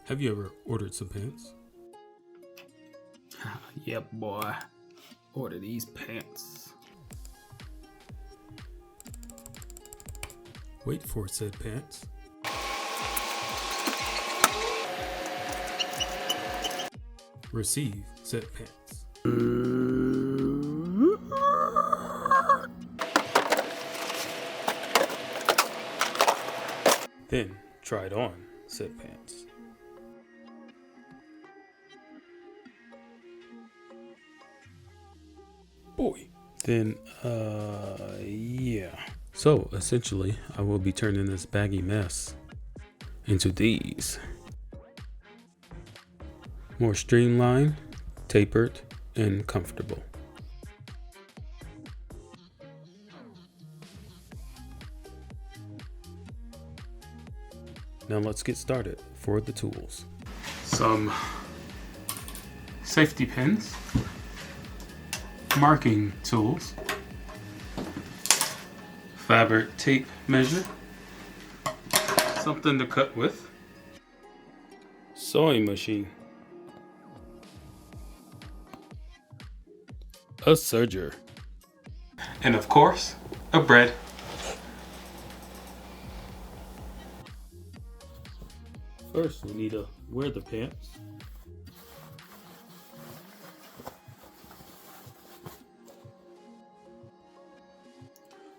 Have you ever ordered some pants? Yep, boy. Order these pants. Wait for said pants. Receive said pants. Then try it on said pants. Boy. Then, yeah. So, essentially, I will be turning this baggy mess into these. More streamlined, tapered, and comfortable. Now let's get started for the tools. Some safety pins, marking tools, fabric tape measure, something to cut with, sewing machine, a serger, and of course, a bread. First, we need to wear the pants.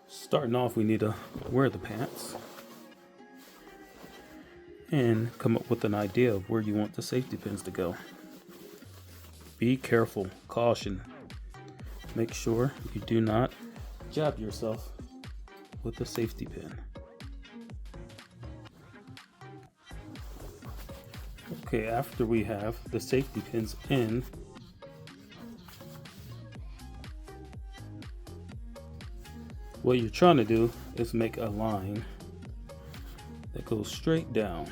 Starting off, we need to wear the pants and come up with an idea of where you want the safety pins to go. Be careful, caution. Make sure you do not jab yourself with the safety pin. Okay, after we have the safety pins in, what you're trying to do is make a line that goes straight down.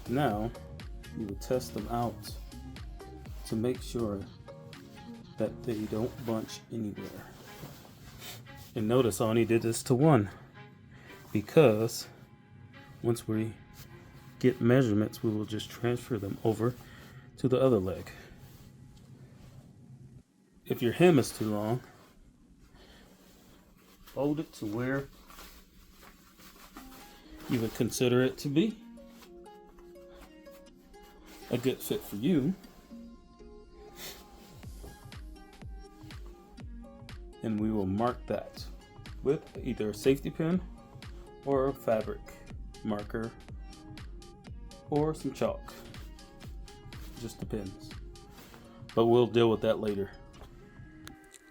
Now, you will test them out to make sure that they don't bunch anywhere. And notice I only did this to one, because once we get measurements, we will just transfer them over to the other leg. If your hem is too long, fold it to where you would consider it to be a good fit for you. And we will mark that with either a safety pin or a fabric marker or some chalk. Just depends. But we'll deal with that later.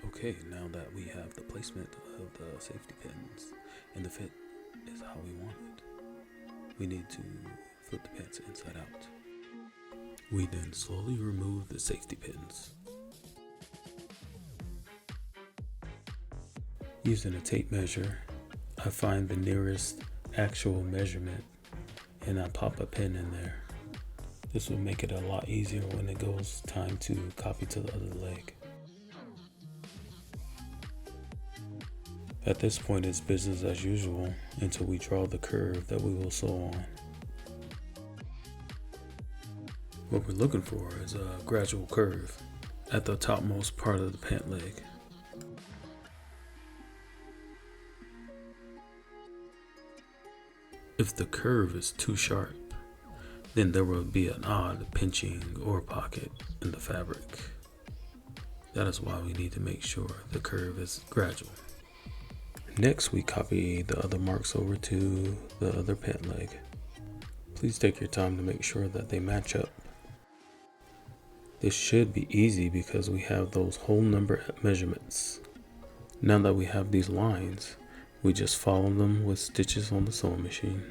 Okay, now that we have the placement of the safety pins and the fit is how we want it, we need to flip the pants inside out. We then slowly remove the safety pins. Using a tape measure, I find the nearest actual measurement and I pop a pin in there. This will make it a lot easier when it goes time to copy to the other leg. At this point, it's business as usual until we draw the curve that we will sew on. What we're looking for is a gradual curve at the topmost part of the pant leg. If the curve is too sharp, then there will be an odd pinching or pocket in the fabric. That is why we need to make sure the curve is gradual. Next, we copy the other marks over to the other pant leg. Please take your time to make sure that they match up. This should be easy because we have those whole number measurements. Now that we have these lines, we just follow them with stitches on the sewing machine.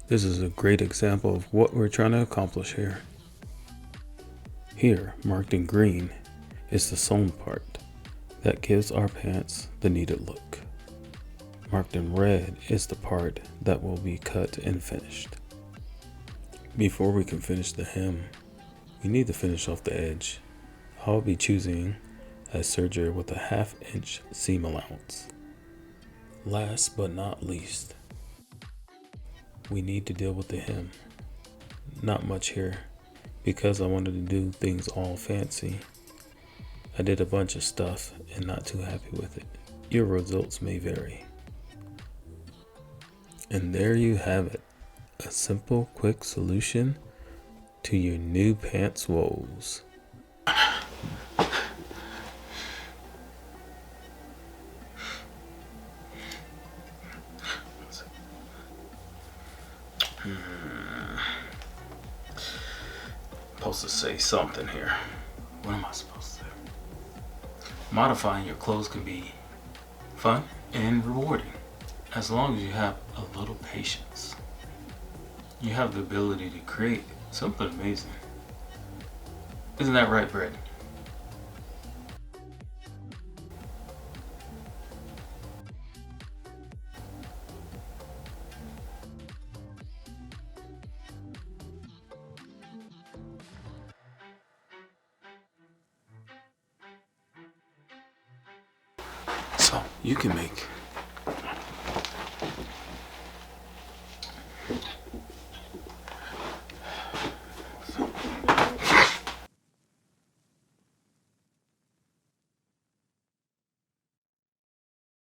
This is a great example of what we're trying to accomplish here. Here, marked in green, is the sewn part that gives our pants the needed look. Marked in red is the part that will be cut and finished. Before we can finish the hem, we need to finish off the edge. I'll be choosing a serger with a 1/2 inch seam allowance. Last but not least, we need to deal with the hem. Not much here, because I wanted to do things all fancy. I did a bunch of stuff and not too happy with it. Your results may vary. And there you have it, a simple, quick solution to your new pants woes. Supposed to say something here. What am I supposed to say? Modifying your clothes can be fun and rewarding as long as you have a little patience. You have the ability to create something amazing. Isn't that right, Brett? So you can make